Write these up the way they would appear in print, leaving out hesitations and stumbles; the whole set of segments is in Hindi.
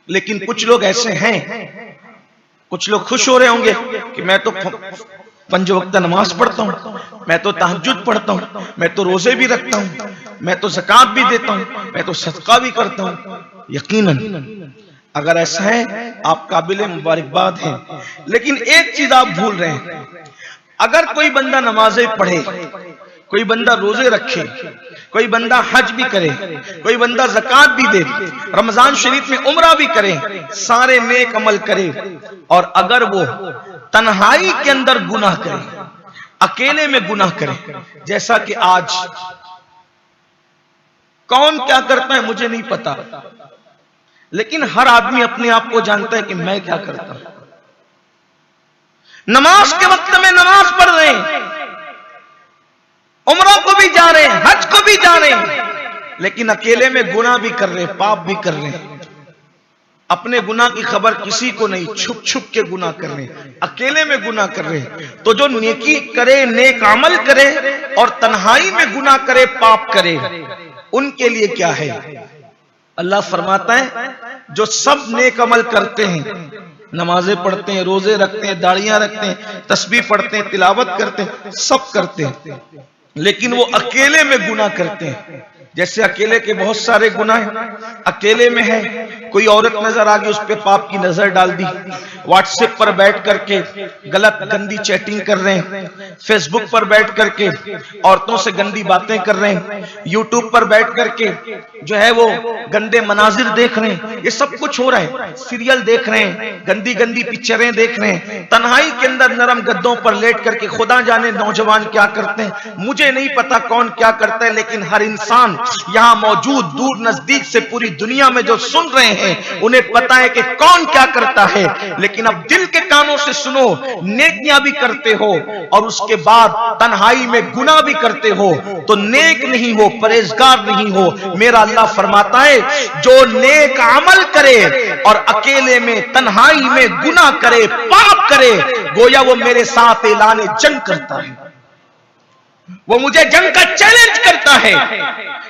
लेकिन कुछ लोग ऐसे हैं, कुछ लोग खुश हो रहे होंगे कि मैं तो 5 वक्त नमाज पढ़ता हूं, मैं तो तहज्जुद पढ़ता हूं, मैं तो रोजे भी रखता हूं, मैं तो ज़कात भी देता हूं, मैं तो सदका भी करता हूं। यकीनन अगर ऐसा है आप काबिल मुबारकबाद हैं, लेकिन एक चीज आप भूल रहे हैं। अगर कोई बंदा नमाजें पढ़े, कोई बंदा रोजे रखे, कोई बंदा हज भी करे, कोई बंदा ज़कात भी दे, रमजान शरीफ में उम्रा भी करे, सारे नेक अमल करे, और अगर वो तन्हाई के अंदर गुनाह करे, अकेले में गुनाह करे, जैसा कि आज कौन क्या करता है मुझे नहीं पता, लेकिन हर आदमी अपने आप को जानता है कि मैं क्या करता हूं। नमाज के वक्त में नमाज पढ़ रहे हैं, उम्रा को भी जा रहे हैं, हज को भी जा रहे हैं, लेकिन अकेले में गुनाह भी कर रहे हैं, पाप भी कर रहे हैं। अपने गुनाह की खबर किसी को नहीं, छुप छुप के गुनाह कर रहे हैं, अकेले में गुनाह कर रहे हैं। तो जो नेकी करे, नेक अमल करे, और तन्हाई में गुनाह करे, पाप करे, उनके लिए क्या है? अल्लाह फरमाता है जो सब नेक अमल करते हैं, नमाजें पढ़ते हैं, रोजे रखते हैं, दाढ़ियां रखते हैं, तस्बीह पढ़ते हैं, तिलावत करते हैं, सब करते हैं, लेकिन वो अकेले में गुनाह करते हैं। जैसे अकेले के बहुत सारे गुनाह हैं, अकेले में है, कोई औरत नजर आ गई, उस पर पाप की नजर डाल दी, व्हाट्सएप पर बैठ करके गलत गंदी चैटिंग कर रहे हैं, फेसबुक पर बैठ करके औरतों से गंदी बातें कर रहे हैं, यूट्यूब पर बैठ करके जो है वो गंदे मनाजिर देख रहे हैं, ये सब कुछ हो रहा है। सीरियल देख रहे हैं, गंदी गंदी पिक्चरें देख रहे हैं, तन्हाई के अंदर नरम गद्दों पर लेट करके, खुदा जाने नौजवान क्या करते हैं, मुझे नहीं पता कौन क्या करता है, लेकिन हर इंसान यहां मौजूद, दूर नजदीक से पूरी दुनिया में जो सुन रहे हैं, उन्हें पता है कि कौन क्या करता है। लेकिन अब दिल के कानों से सुनो, नेकियां भी करते हो और उसके बाद तन्हाई में गुनाह भी करते हो, तो नेक नहीं हो, परहेजगार नहीं हो। मेरा अल्लाह फरमाता है जो नेक अमल करे और अकेले में तन्हाई में गुनाह करे, पाप करे, गोया वो मेरे साथ ऐलान जंग करता है, वो मुझे जंग का चैलेंज करता है,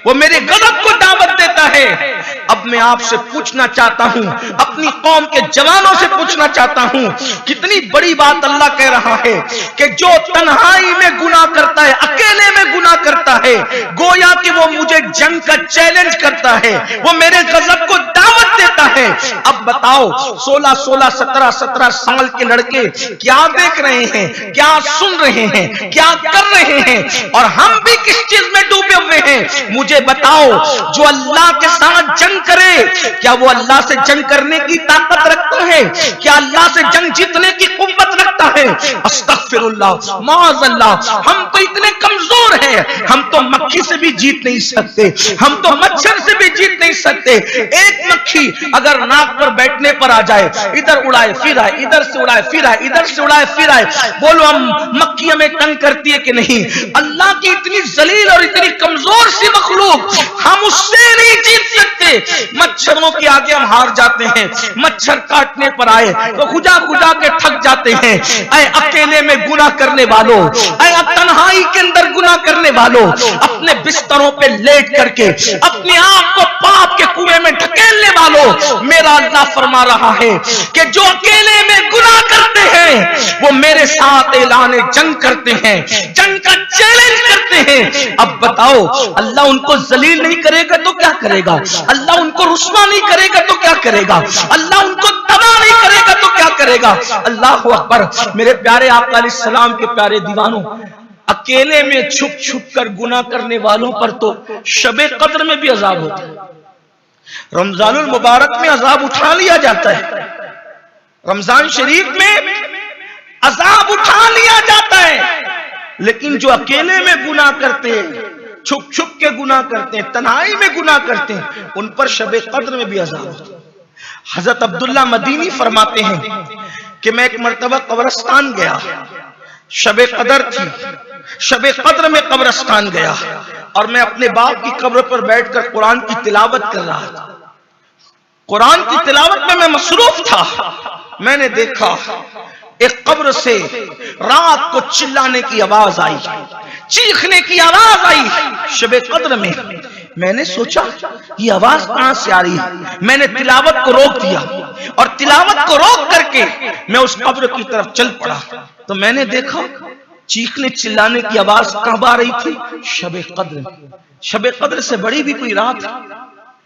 वो मेरे गज़ब को दावत देता है। अब मैं आपसे पूछना चाहता हूं, अपनी कौम के जवानों से पूछना चाहता हूं, कितनी बड़ी बात अल्लाह कह रहा है कि जो तन्हाई में गुनाह करता है, अकेले में गुनाह करता है, गोया कि वो मुझे जंग का चैलेंज करता है, वो मेरे गज़ब को दावत देता है। अब बताओ 16-16, 17-17 साल के लड़के क्या देख रहे हैं, क्या सुन रहे हैं, क्या कर रहे हैं, और हम भी किस चीज में डूबे हुए हैं? मुझे बताओ, जो अल्लाह के साथ जंग करे, क्या वो अल्लाह से जंग करने की ताकत रखता है? क्या अल्लाह से जंग जीतने की कुव्वत रखता है? अस्तगफिरुल्लाह, माअज़ल्लाह, हम तो इतने कमजोर हैं, हम तो मक्खी से भी जीत नहीं सकते, हम तो मच्छर से भी जीत नहीं सकते। एक मक्खी अगर नाक पर बैठने पर आ जाए, इधर उड़ाए फिर आए, इधर से उड़ाए फिर आए, इधर से उड़ाए फिर आए, बोलो हम मक्खी हमें तंग करती है कि नहीं? अल्लाह की इतनी जलील और इतनी कमजोर सी मखलूक, हम उससे नहीं जीत सकते। मच्छरों के आगे हम हार जाते हैं, मच्छर काटने पर आए तो खुजा खुजा के थक जाते हैं। ऐ अकेले में गुनाह करने वालों, ऐ तन्हाई के अंदर गुनाह करने वालों, अपने बिस्तरों पे लेट करके अपने आप को पाप के कुएं में ढकेलने वालों, मेरा अल्लाह फरमा रहा है कि जो अकेले में गुनाह करते हैं वो मेरे साथ ऐलान जंग करते हैं, जंग का चैलेंज करते हैं। अब बताओ, अल्लाह उनको जलील नहीं करेगा तो क्या करेगा? अल्लाह उनको रुस्वा नहीं करेगा तो क्या करेगा? अल्लाह उनको तबाह नहीं करेगा तो क्या करेगा? अल्लाहु अकबर। मेरे प्यारे आका अलैहिस्सलाम के प्यारे दीवानों, अकेले में छुप छुप कर गुनाह करने वालों पर तो शबे कद्र में भी अजाब होता है, रमजानुल मुबारक में अजाब उठा लिया जाता है, रमजान शरीफ में अजाब उठा लिया जाता है। लेकिन जो अकेले में गुनाह करते हैं, छुप छुप के गुनाह करते हैं, तन्हाई में गुनाह करते हैं, उन पर शबे कद्र में भी अजाब होता है। हजरत अब्दुल्ला मदीनी फरमाते हैं कि मैं एक मर्तबा कब्रिस्तान गया, शबे कद्र थी, शबे कद्र में कब्रिस्तान गया और मैं अपने बाप की कब्र पर बैठकर कुरान की तिलावत कर रहा था। कुरान की तिलावत में मैं मसरूफ था। मैंने देखा एक कब्र से रात को चिल्लाने की आवाज आई, चीखने की आवाज आई। शबे कद्र में मैंने सोचा ये आवाज कहां से आ रही है। मैंने तिलावत को रोक दिया और तिलावत को रोक करके मैं उस कब्र की तरफ चल पड़ा। तो मैंने देखा चीखने चिल्लाने की आवाज कहां आ रही थी? शबे कद्र। शबे कद्र से बड़ी भी कोई रात है,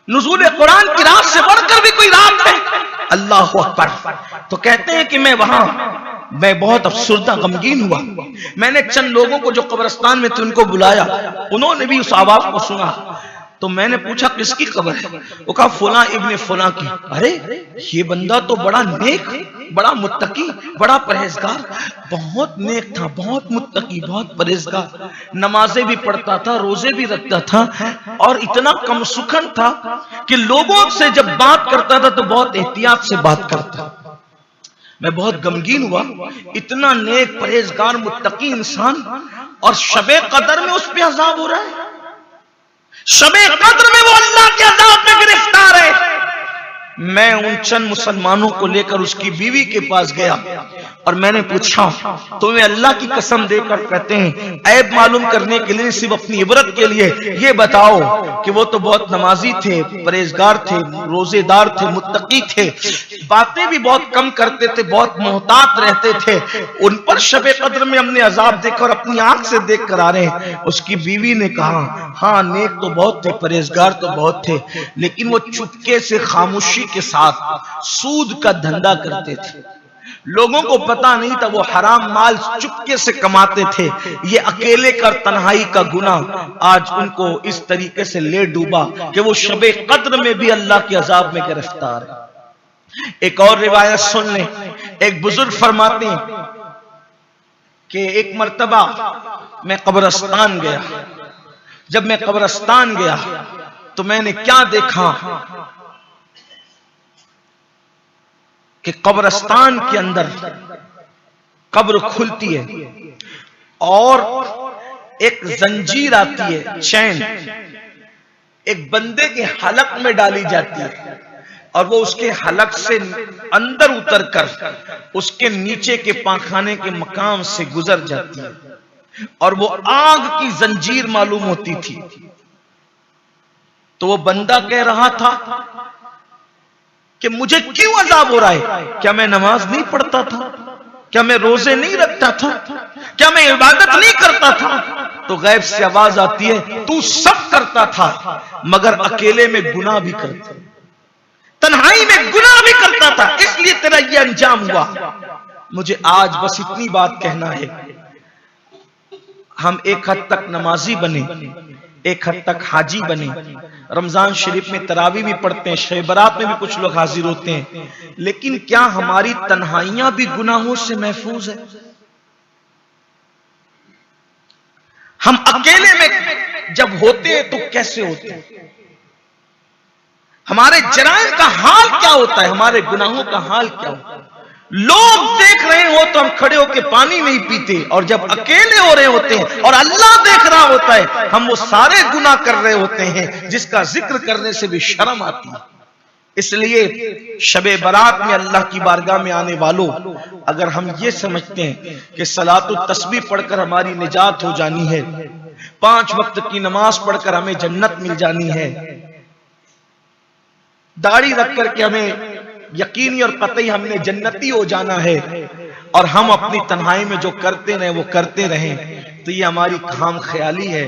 नुज़ूल कुरान की रात से बढ़कर भी कोई रात है। अल्लाह अकबर। तो कहते हैं कि मैं बहुत अफसुर्दा गमगीन हुआ। मैंने चंद लोगों को जो कब्रिस्तान में थे उनको बुलाया, उन्होंने भी उस आवाज को सुना। तो मैंने पूछा किसकी कब्र है? वो कहा फुला इब्ने फुला की। अरे ये बंदा तो बड़ा नेक, बड़ा मुत्तकी, बड़ा परहेजगार, बहुत नेक था, बहुत मुत्तकी, बहुत परहेजगार, नमाजें भी पढ़ता था, रोजे भी रखता था और इतना कमसुखन था कि लोगों से जब बात करता था तो बहुत एहतियात से बात करता। मैं बहुत गमगीन हुआ, इतना नेक परहेजगार मुत्तकी इंसान और शबे कदर में उस पे अजाब हो रहा है। शबे कद्र में वो अल्लाह के अज़ाब में गिरफ्तार है। मैं उन चंद मुसलमानों को लेकर उसकी बीवी के पास गया और मैंने पूछा तुम्हें अल्लाह की कसम देकर कहते हैं ऐब मालूम करने के लिए, सिर्फ अपनी इबरत के लिए, ये बताओ कि वो तो बहुत नमाजी थे, परहेजगार थे, रोजेदार थे, मुत्तकी थे, बातें भी बहुत कम करते थे, बहुत मोहतात रहते थे, उन पर शबे कद्र में हमने अजाब देखा और अपनी आंख से देख कर आ रहे हैं। उसकी बीवी ने कहा हाँ नेक तो बहुत थे, परहेजगार तो बहुत थे, लेकिन वो चुपके से खामोशी के साथ सूद का धंधा करते थे। लोगों को पता नहीं था, वो हराम माल चुपके से कमाते थे। ये अकेले कर तन्हाई का गुनाह आज उनको इस तरीके से ले डूबा कि वो शबे कद्र में भी अल्लाह के अजाब में गिरफ्तार है। एक और रिवायत सुन लें। एक बुजुर्ग फरमाते हैं कि एक मर्तबा मैं कब्रिस्तान गया। जब मैं कब्रिस्तान गया तो मैंने क्या देखा कि कब्रिस्तान के अंदर कब्र खुलती है और एक जंजीर आती है, चैन एक बंदे के हलक में डाली जाती है और वो उसके हलक से अंदर उतरकर उसके नीचे के पाखाने के मकाम से गुजर जाती है और वो आग की जंजीर मालूम होती थी। तो वो बंदा कह रहा था कि मुझे क्यों अजाब हो रहा है? क्या मैं नमाज नहीं पढ़ता था? क्या मैं रोजे नहीं रखता था? क्या मैं इबादत नहीं करता था? तो गैब से आवाज आती है तू सब करता था मगर अकेले में गुनाह भी करता, तन्हाई में गुनाह भी करता था, इसलिए तेरा ये अंजाम हुआ। मुझे आज बस इतनी बात कहना है, हम एक हद तक नमाजी बने, एक हद तक हाजी बने, रमजान शरीफ में तरावी भी पढ़ते हैं, शब बरात में भी कुछ लोग हाजिर होते हैं, लेकिन क्या हमारी तन्हाइयां भी गुनाहों से महफूज है? हम अकेले में जब होते हैं तो कैसे होते हैं? हमारे जराइम का हाल क्या होता है? हमारे गुनाहों का हाल क्या होता है? लोग देख रहे हो तो हम खड़े होकर पानी नहीं पीते, और जब अकेले हो रहे होते हैं और अल्लाह देख रहा होता है हम वो सारे गुनाह कर रहे होते हैं जिसका जिक्र करने से भी शर्म आती है। इसलिए शबे बरात में अल्लाह की बारगाह में आने वालों, अगर हम ये समझते हैं कि सलातु तस्बीह पढ़कर हमारी निजात हो जानी है, 5 वक्त की नमाज पढ़कर हमें जन्नत मिल जानी है, दाढ़ी रख करके हमें यकीनी और कतई हमने जन्नती हो जाना है, और हम अपनी तन्हाई में जो करते रहे वो करते रहें, तो ये हमारी खाम ख्याली है।